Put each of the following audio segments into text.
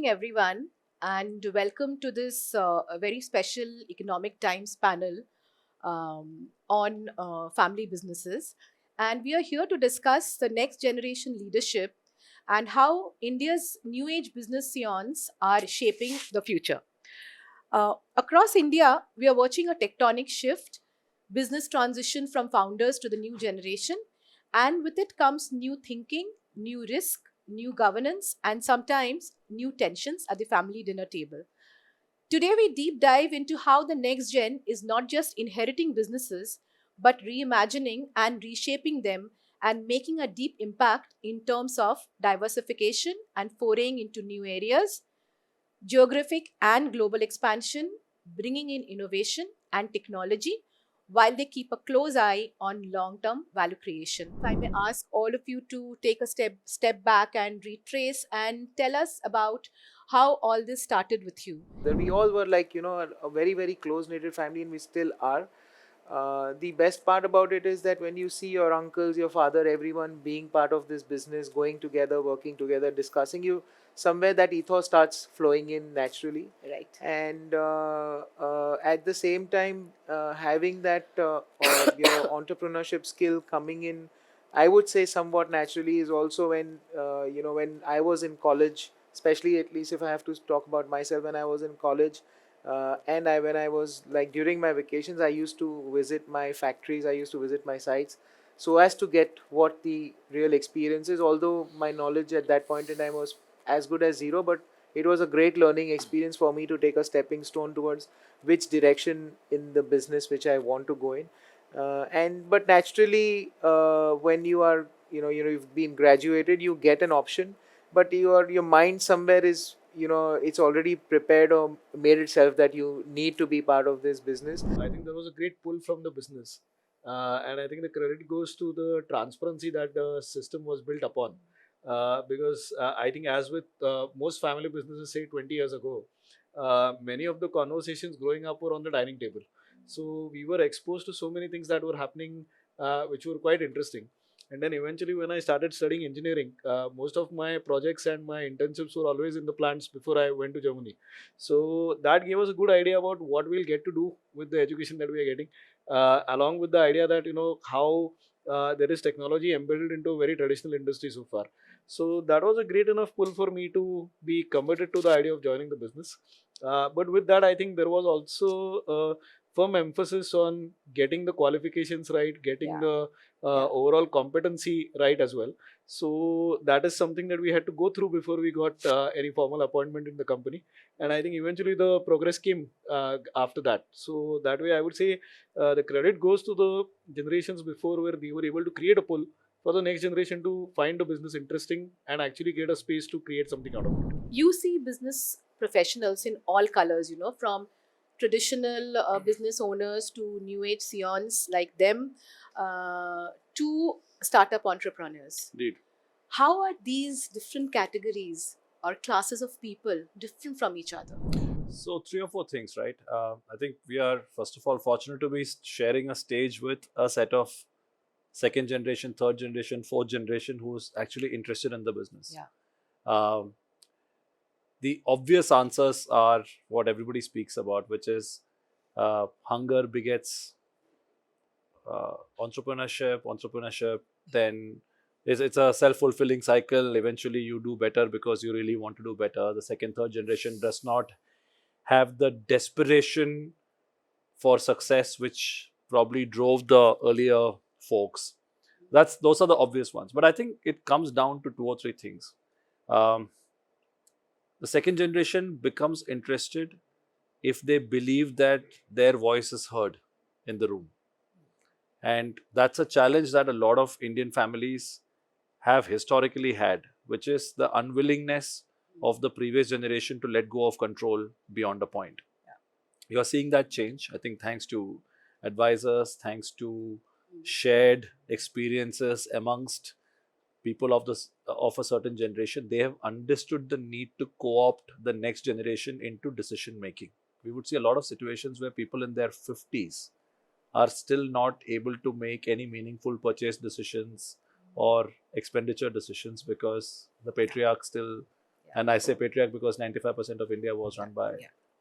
evening, everyone, and welcome to this a very special Economic Times panel on family businesses. And we are here to discuss the next generation leadership and how India's new age business scions are shaping the future. Across India, we are watching a tectonic shift, business transition from founders to the new generation, and with it comes new thinking, new risk, new governance, and sometimes new tensions at the family dinner table. Today, we deep dive into how the next gen is not just inheriting businesses, but reimagining and reshaping them and making a deep impact in terms of diversification and foraying into new areas, geographic and global expansion, bringing in innovation and technology while they keep a close eye on long-term value creation. If I may ask all of you to take a step back and retrace and tell us about how all this started with you. That we all were like, a very, very close knitted family, and we still are. The best part about it is that when you see your uncles, your father, everyone being part of this business, going together, working together, discussing, you somewhere that ethos starts flowing in naturally. Right. And at the same time, having that entrepreneurship skill coming in, I would say somewhat naturally, is also when when I was in college, especially, at least if I have to talk about myself, when I was in college. And when I was like during my vacations, I used to visit my factories, I used to visit my sites, so as to get what the real experience is. Although my knowledge at that point in time was as good as zero, but it was a great learning experience for me to take a stepping stone towards which direction in the business which I want to go in. And but naturally, when you are, you've been graduated, you get an option, but your mind somewhere is, it's already prepared or made itself that you need to be part of this business. I think there was a great pull from the business. And I think the credit goes to the transparency that the system was built upon. Because I think, as with most family businesses, say 20 years ago, many of the conversations growing up were on the dining table. So we were exposed to so many things that were happening, which were quite interesting. And then eventually, when I started studying engineering, most of my projects and my internships were always in the plants before I went to Germany. So that gave us a good idea about what we'll get to do with the education that we are getting, along with the idea that how there is technology embedded into a very traditional industry so far. So that was a great enough pull for me to be committed to the idea of joining the business. But with that, I think there was also a firm emphasis on getting the qualifications right, getting Yeah. the overall competency right as well. So that is something that we had to go through before we got any formal appointment in the company. And I think eventually the progress came after that. So that way, I would say the credit goes to the generations before, where we were able to create a pull for the next generation to find a business interesting and actually get a space to create something out of it. You see business professionals in all colors, from traditional business owners to new age scions like them, to startup entrepreneurs. Indeed. How are these different categories or classes of people different from each other? So, three or four things, right? I think we are, first of all, fortunate to be sharing a stage with a set of second generation, third generation, fourth generation who's actually interested in the business. Yeah. Um, the obvious answers are what everybody speaks about, which is hunger begets entrepreneurship, then it's a self-fulfilling cycle. Eventually you do better because you really want to do better. The second, third generation does not have the desperation for success which probably drove the earlier folks. Those are the obvious ones, but I think it comes down to two or three things. The second generation becomes interested if they believe that their voice is heard in the room. And that's a challenge that a lot of Indian families have historically had, which is the unwillingness of the previous generation to let go of control beyond a point. You're seeing that change, I think, thanks to advisors, thanks to shared experiences amongst people of a certain generation. They have understood the need to co-opt the next generation into decision making. We would see a lot of situations where people in their 50s are still not able to make any meaningful purchase decisions or expenditure decisions because the patriarch still And I say patriarch because 95% of India was run by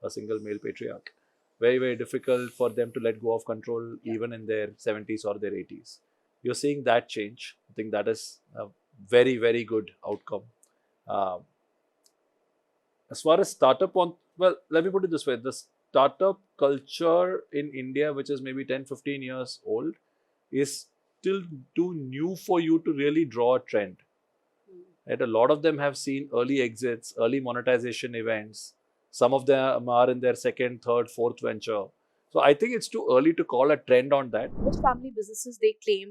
a single male patriarch. Very, very difficult for them to let go of control even in their 70s or their 80s. You're seeing that change. I think that is a very, very good outcome. Um, as far as startup well, let me put it this way: the startup culture in India, which is maybe 10, 15 years old, is still too new for you to really draw a trend. Right? A lot of them have seen early exits, early monetization events. Some of them are in their second, third, fourth venture. So I think it's too early to call a trend on that. Most family businesses, they claim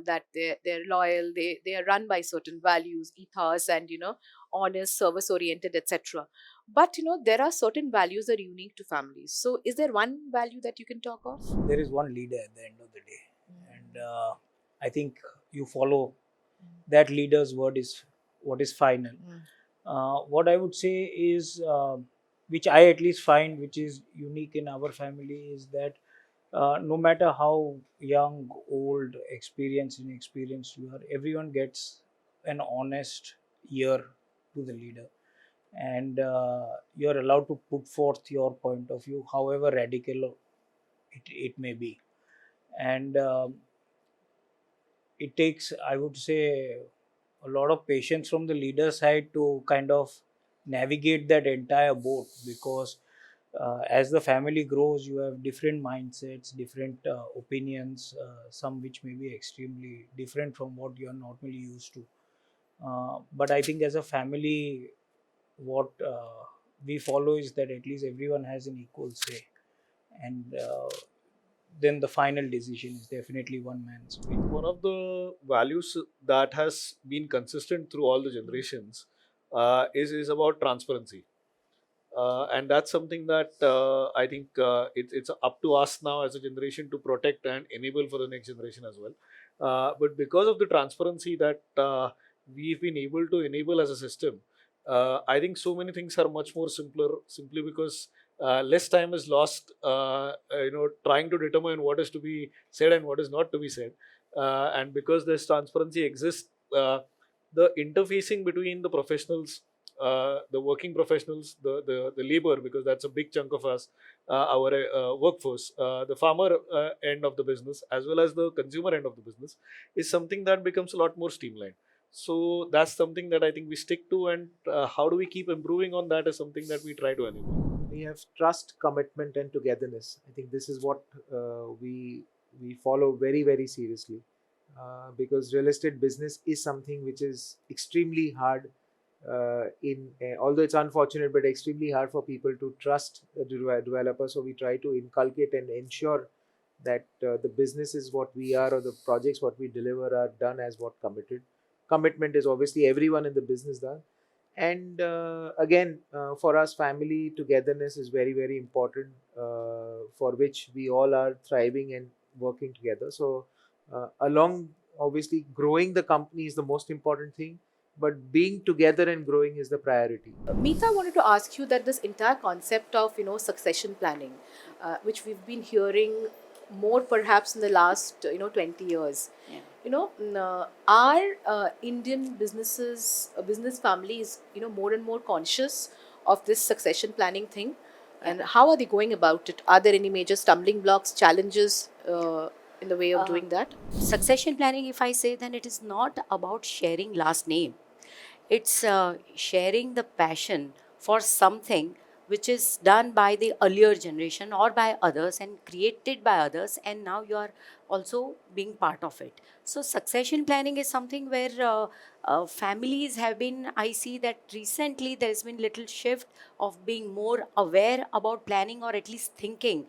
that they're loyal, they are run by certain values, ethos, and honest, service oriented, etc. But there are certain values that are unique to families. So is there one value that you can talk of? There is one leader at the end of the day, and I think you follow that leader's word is what is final. What I would say is, which I at least find which is unique in our family, is that no matter how young, old, experienced, inexperienced you are, everyone gets an honest ear to the leader, and you're allowed to put forth your point of view, however radical it may be. And it takes, I would say, a lot of patience from the leader side to kind of navigate that entire boat, because as the family grows, you have different mindsets, different opinions, some which may be extremely different from what you are normally used to. But I think as a family, what we follow is that at least everyone has an equal say, and then the final decision is definitely one man's way. One of the values that has been consistent through all the generations is about transparency. And that's something that I think it's up to us now as a generation to protect and enable for the next generation as well. But because of the transparency that we've been able to enable as a system, I think so many things are much more simpler, simply because less time is lost, trying to determine what is to be said and what is not to be said. And because this transparency exists, the interfacing between the professionals, the working professionals, the labor, because that's a big chunk of us, our workforce, the farmer end of the business, as well as the consumer end of the business, is something that becomes a lot more streamlined. So that's something that I think we stick to, and how do we keep improving on that is something that we try to enable. We have trust, commitment, and togetherness. I think this is what we follow very, very seriously, because real estate business is something which is extremely hard. Although it's unfortunate, but extremely hard for people to trust the developer. So we try to inculcate and ensure that the business is what we are, or the projects what we deliver are done as what committed. Commitment is obviously everyone in the business does. And again, for us, family togetherness is very, very important, for which we all are thriving and working together. So along, obviously, growing the company is the most important thing, but being together and growing is the priority. Meeta, I wanted to ask you that this entire concept of succession planning, which we've been hearing more perhaps in the last 20 years. Yeah. Are Indian business families more and more conscious of this succession planning thing, and how are they going about it? Are there any major stumbling blocks, challenges in the way of doing that? Succession planning, if I say, then it is not about sharing last name. It's sharing the passion for something which is done by the earlier generation or by others and created by others, and now you are also being part of it. So succession planning is something where families have been, I see that recently there has been little shift of being more aware about planning, or at least thinking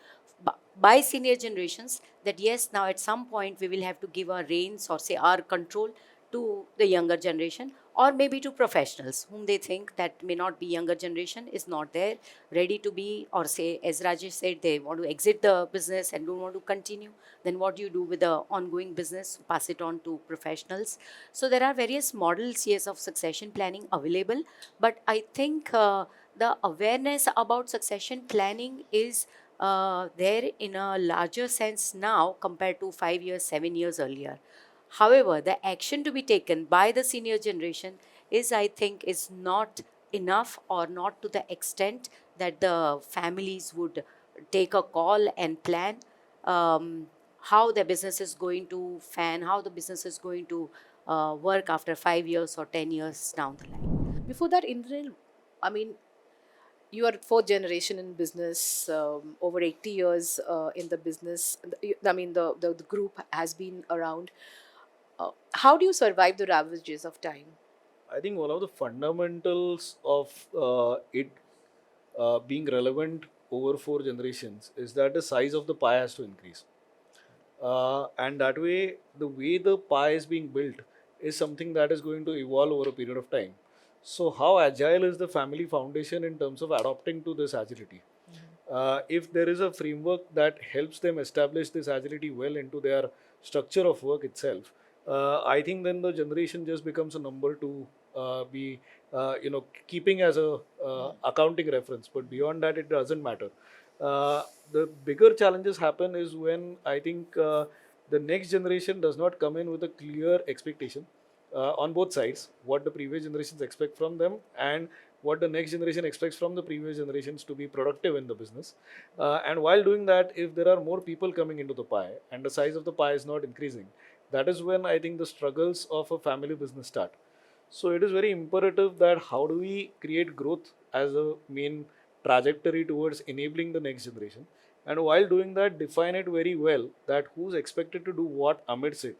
by senior generations that yes, now at some point we will have to give our reins, or say our control, to the younger generation, or maybe to professionals whom they think that may not be younger generation is not there ready to be, or say as Rajesh said, they want to exit the business and don't want to continue. Then what do you do with the ongoing business? Pass it on to professionals. So there are various models, yes, of succession planning available, but I think the awareness about succession planning is there in a larger sense now compared to 5 years, 7 years earlier. However, the action to be taken by the senior generation is, I think, is not enough or not to the extent that the families would take a call and plan how the business is going to fan, how the business is going to work after 5 years or 10 years down the line. Before that, Indranil, I mean, you are fourth generation in business, over 80 years in the business. I mean, the group has been around. How do you survive the ravages of time? I think one of the fundamentals of it being relevant over 4 generations is that the size of the pie has to increase. And that way, the way the pie is being built is something that is going to evolve over a period of time. So, how agile is the family foundation in terms of adapting to this agility? If there is a framework that helps them establish this agility well into their structure of work itself, I think then the generation just becomes a number to be, keeping as a accounting reference. But beyond that, it doesn't matter. The bigger challenges happen is when I think the next generation does not come in with a clear expectation on both sides, what the previous generations expect from them and what the next generation expects from the previous generations to be productive in the business. And while doing that, if there are more people coming into the pie and the size of the pie is not increasing, that is when I think the struggles of a family business start. So it is very imperative that how do we create growth as a main trajectory towards enabling the next generation, and while doing that, define it very well that who's expected to do what amidst it,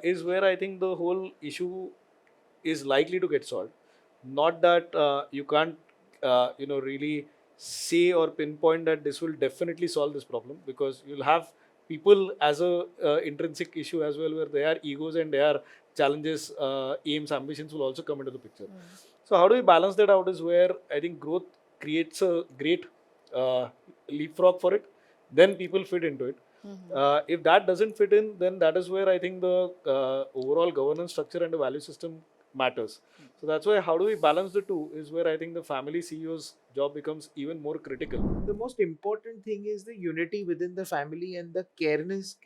is where I think the whole issue is likely to get solved. Not that you can't, really say or pinpoint that this will definitely solve this problem, because you'll have people as a intrinsic issue as well, where their egos and their challenges, aims, ambitions will also come into the picture. So how do we balance that out is where I think growth creates a great uh, leapfrog for it. Then people fit into it. If that doesn't fit in, then that is where I think the overall governance structure and the value system matters. So that's why how do we balance the two is where I think the family CEO's job becomes even more critical. The most important thing is the unity within the family and the careness,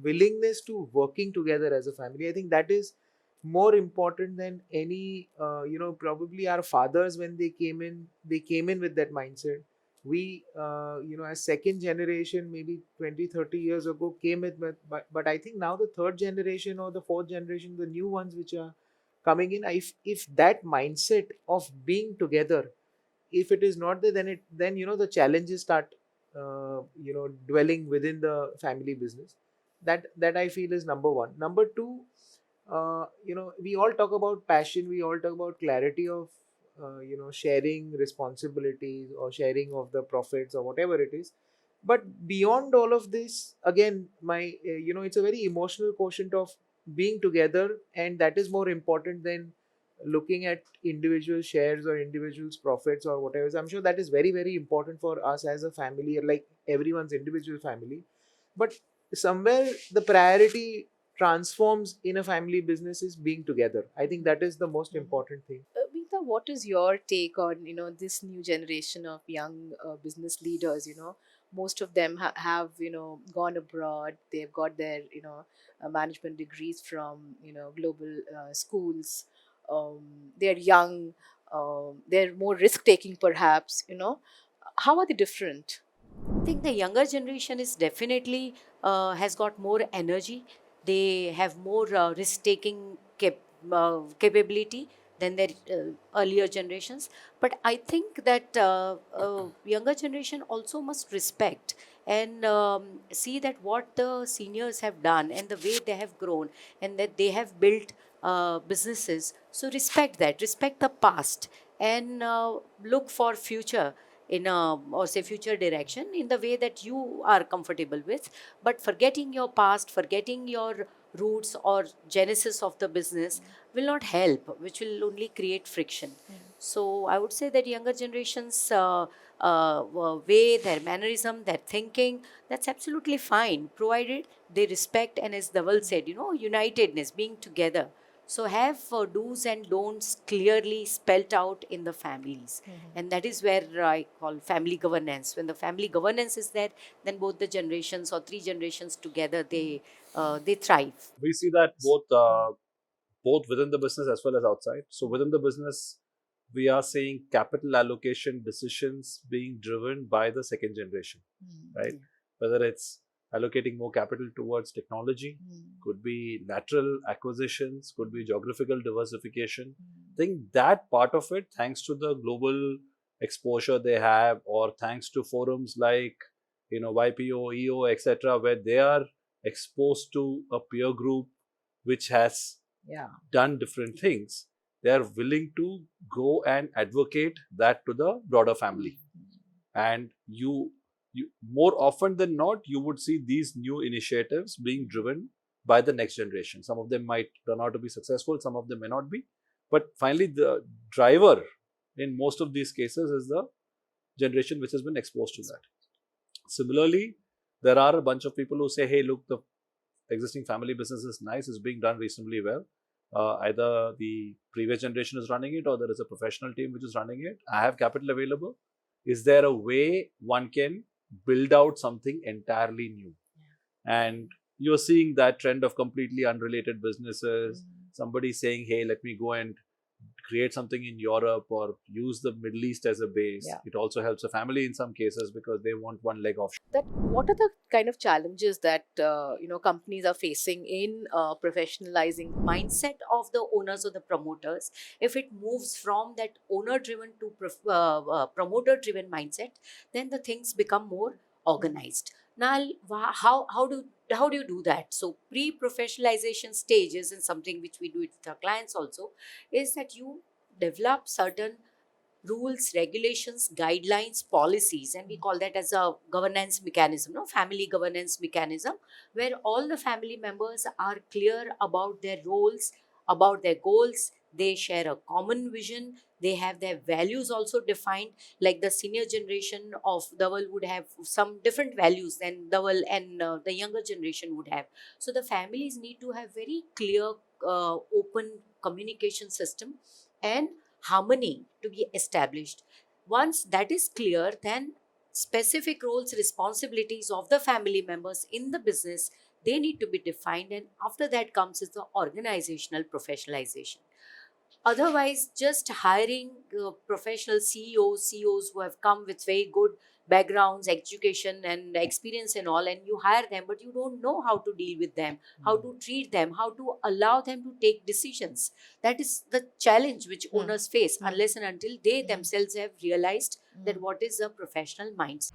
willingness to working together as a family. I think that is more important than any, probably our fathers, when they came in with that mindset. We, as second generation, maybe 20, 30 years ago, came in but I think now the third generation or the fourth generation, the new ones which are coming in, if that mindset of being together, if it is not there, then the challenges start dwelling within the family business. That I feel is number one. Number two, we all talk about passion, we all talk about clarity of sharing responsibilities or sharing of the profits or whatever it is. But beyond all of this, again, my it's a very emotional quotient of being together, and that is more important than looking at individual shares or individuals profits or whatever. So I'm sure that is very, very important for us as a family, like everyone's individual family. But somewhere the priority transforms in a family business is being together. I think that is the most important thing. Meeta, what is your take on this new generation of young business leaders? Most of them have gone abroad. They've got their management degrees from global schools. They're young. They're more risk taking, perhaps. How are they different? I think the younger generation is definitely has got more energy. They have more risk-taking capability than their earlier generations. But I think that younger generation also must respect and see that what the seniors have done and the way they have grown and that they have built businesses. So respect that, respect the past, and look for future in a, or say, future direction in the way that you are comfortable with, but forgetting your past, forgetting your roots or genesis of the business will not help, which will only create friction. So I would say that younger generations way, their mannerism, their thinking, that's absolutely fine, provided they respect, and as Dhaval said, unitedness, being together. So have do's and don'ts clearly spelt out in the families, and that is where I call family governance. When the family governance is there, then both the generations or three generations together, they thrive. We see that both within the business as well as outside. So within the business, we are seeing capital allocation decisions being driven by the second generation, right? Whether it's allocating more capital towards technology, could be lateral acquisitions, could be geographical diversification. I think that part of it, thanks to the global exposure they have, or thanks to forums like YPO, EO, etc., where they are exposed to a peer group which has done different things, they are willing to go and advocate that to the broader family. And you more often than not, you would see these new initiatives being driven by the next generation. Some of them might turn out to be successful, some of them may not be, but finally the driver in most of these cases is the generation which has been exposed to that. Similarly, there are a bunch of people who say, hey, look, the existing family business is nice, is being done reasonably well. Either the previous generation is running it, or there is a professional team which is running it. I have capital available. Is there a way one can build out something entirely new? And you're seeing that trend of completely unrelated businesses. Somebody saying, hey, let me go and create something in Europe or use the Middle East as a base. It also helps a family in some cases because they want one leg offshore. That what are the kind of challenges that companies are facing in professionalizing? Mindset of the owners or the promoters, if it moves from that owner driven to promoter driven mindset, then the things become more organized. Now how do you do that? So pre professionalization stages, and something which we do it with our clients also, is that you develop certain rules, regulations, guidelines, policies, and we call that as a governance mechanism, no, family governance mechanism, where all the family members are clear about their roles, about their goals. They share a common vision. They have their values also defined. Like the senior generation of Dhaval would have some different values than Dhaval and the younger generation would have. So the families need to have very clear, open communication system and harmony to be established. Once that is clear, then specific roles, responsibilities of the family members in the business, they need to be defined, and after that comes is the organizational professionalization. Otherwise, just hiring professional CEOs who have come with very good backgrounds, education, and experience and all, and you hire them, but you don't know how to deal with them, how to treat them, how to allow them to take decisions. That is the challenge which owners face unless and until they themselves have realized that what is a professional mindset.